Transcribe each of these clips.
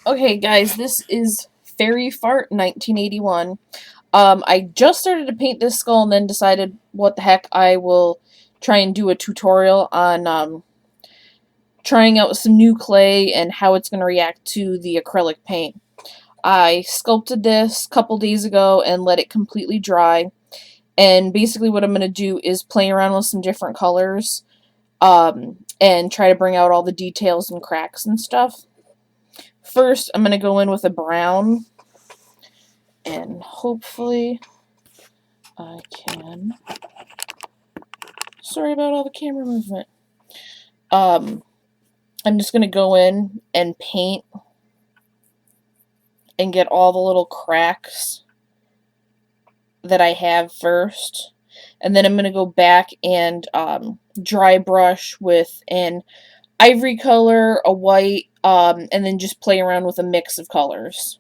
Okay, guys, this is Fairy Fart 1981. I just started to paint this skull and then decided what the heck, I will try and do a tutorial on trying out some new clay and how it's going to react to the acrylic paint. I sculpted this a couple days ago and let it completely dry. And basically what I'm going to do is play around with some different colors and try to bring out all the details and cracks and stuff. First, I'm going to go in with a brown, and hopefully I can... Sorry about all the camera movement. I'm just going to go in and paint and get all the little cracks that I have first. And then I'm going to go back and dry brush with an ivory color, a white, and then just play around with a mix of colors.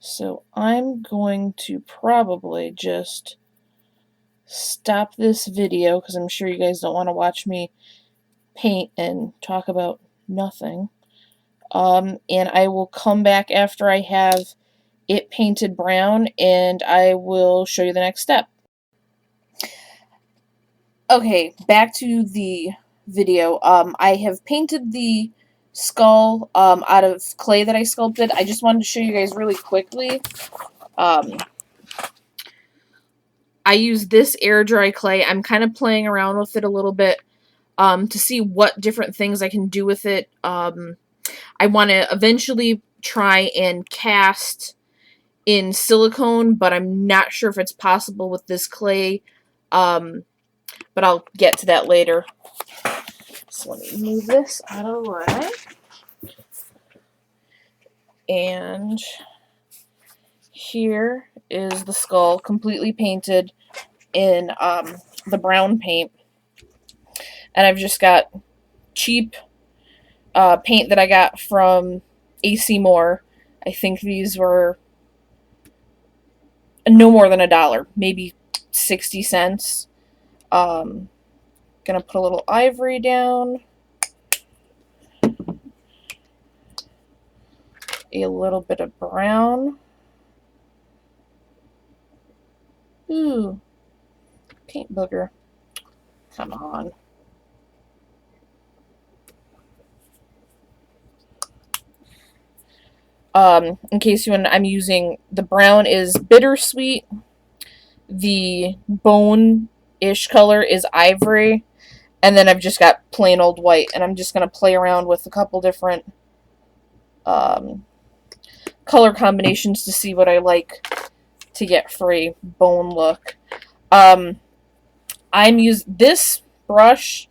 So I'm going to probably just stop this video because I'm sure you guys don't want to watch me paint and talk about nothing. And I will come back after I have it painted brown and I will show you the next step. Okay, back to the video. I have painted the skull out of clay that I sculpted. I just wanted to show you guys really quickly. I use this air dry clay. I'm kind of playing around with it a little bit to see what different things I can do with it. I want to eventually try and cast in silicone, but I'm not sure if it's possible with this clay. But I'll get to that later. So let me move this out of the way. And here is the skull completely painted in the brown paint. And I've just got cheap paint that I got from AC Moore. I think these were no more than $1, maybe 60 cents. Gonna put a little ivory down, a little bit of brown. Ooh, paint booger. Come on. In case you want, I'm using the brown is bittersweet. The bone-ish color is ivory. And then I've just got plain old white. And I'm just going to play around with a couple different color combinations to see what I like to get for a bone look. This brush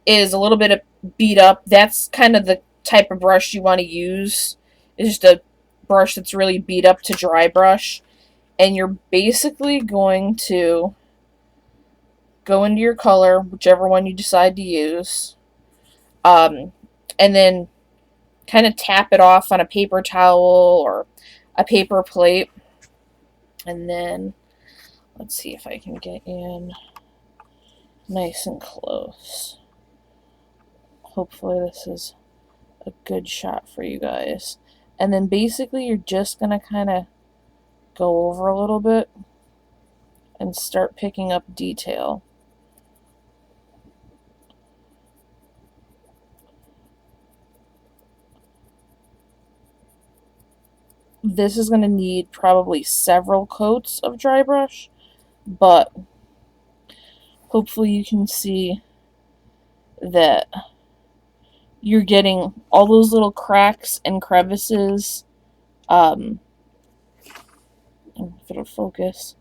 is a little bit beat up. That's kind of the type of brush you want to use. It's just a brush that's really beat up to dry brush. And you're basically going to go into your color, whichever one you decide to use, and then kind of tap it off on a paper towel or a paper plate. And then, let's see if I can get in nice and close. Hopefully this is a good shot for you guys. And then basically you're just going to kind of go over a little bit and start picking up detail. This is going to need probably several coats of dry brush, but hopefully you can see that you're getting all those little cracks and crevices. If it'll focus.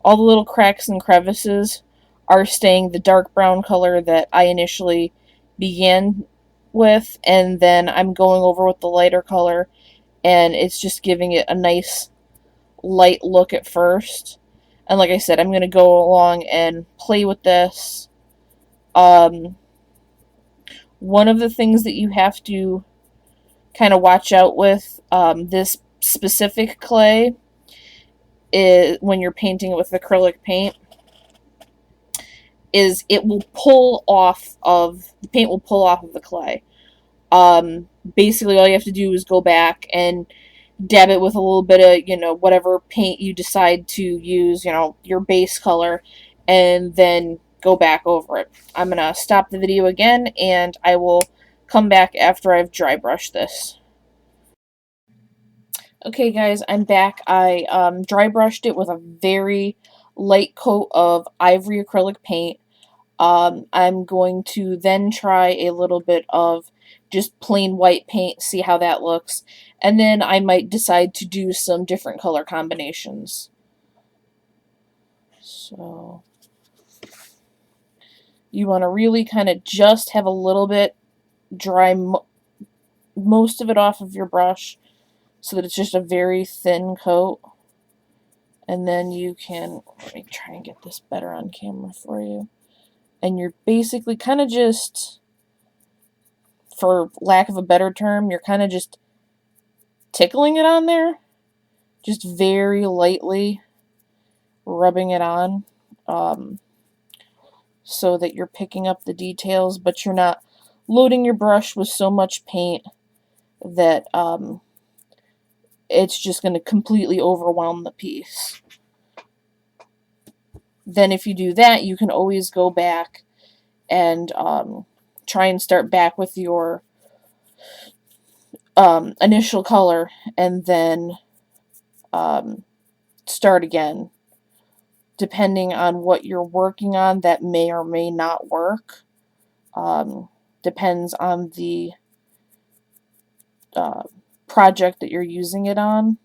All the little cracks and crevices are staying the dark brown color that I initially began with, and then I'm going over with the lighter color, and it's just giving it a nice light look at first. And like I said, I'm going to go along and play with this. One of the things that you have to kind of watch out with this specific clay is when you're painting it with acrylic paint is it will pull off of the paint will pull off of the clay. Basically, all you have to do is go back and dab it with a little bit of, whatever paint you decide to use, your base color, and then go back over it. I'm going to stop the video again, and I will come back after I've dry brushed this. Okay, guys, I'm back. I dry brushed it with a very light coat of ivory acrylic paint. I'm going to then try a little bit of just plain white paint, see how that looks, and then I might decide to do some different color combinations. So you want to really kind of just have a little bit dry most of it off of your brush so that it's just a very thin coat. And then you can, let me try and get this better on camera for you. And you're basically kind of just, for lack of a better term, you're kind of just tickling it on there. Just very lightly rubbing it on. So that you're picking up the details, but you're not loading your brush with so much paint that it's just going to completely overwhelm the piece. Then if you do that, you can always go back and try and start back with your initial color and then start again. Depending on what you're working on, that may or may not work. Depends on the project that you're using it on.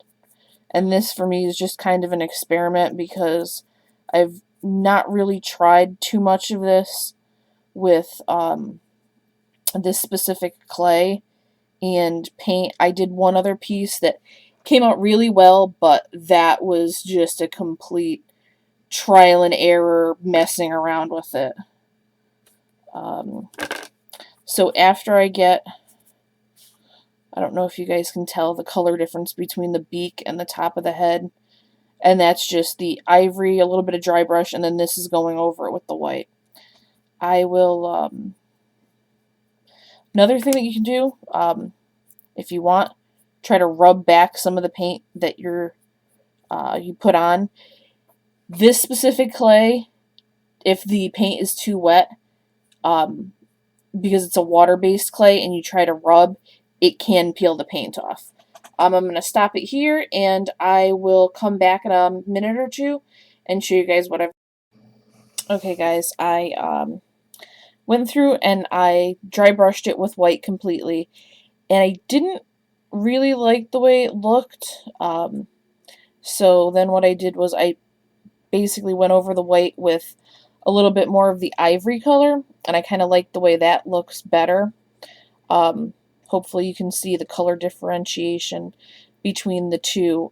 And this for me is just kind of an experiment because I've not really tried too much of this with this specific clay and paint. I did one other piece that came out really well, but that was just a complete trial and error messing around with it. So after I don't know if you guys can tell the color difference between the beak and the top of the head, and that's just the ivory, a little bit of dry brush, and then this is going over it with the white. I will, another thing that you can do, if you want, try to rub back some of the paint that you put on. This specific clay, if the paint is too wet, because it's a water-based clay and you try to rub, it can peel the paint off. I'm going to stop it here, and I will come back in a minute or two and show you guys what I've... Okay, guys, I went through and I dry brushed it with white completely, and I didn't really like the way it looked. So then what I did was I basically went over the white with a little bit more of the ivory color, and I kind of like the way that looks better. Hopefully you can see the color differentiation between the two.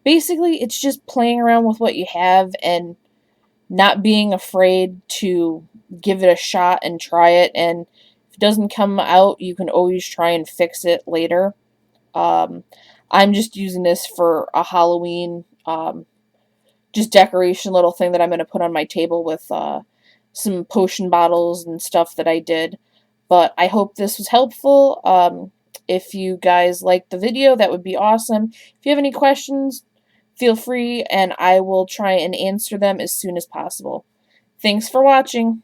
Basically, it's just playing around with what you have and not being afraid to give it a shot and try it. And if it doesn't come out, you can always try and fix it later. I'm just using this for a Halloween just decoration little thing that I'm going to put on my table with some potion bottles and stuff that I did. But I hope this was helpful. If you guys liked the video, that would be awesome. If you have any questions, feel free, and I will try and answer them as soon as possible. Thanks for watching.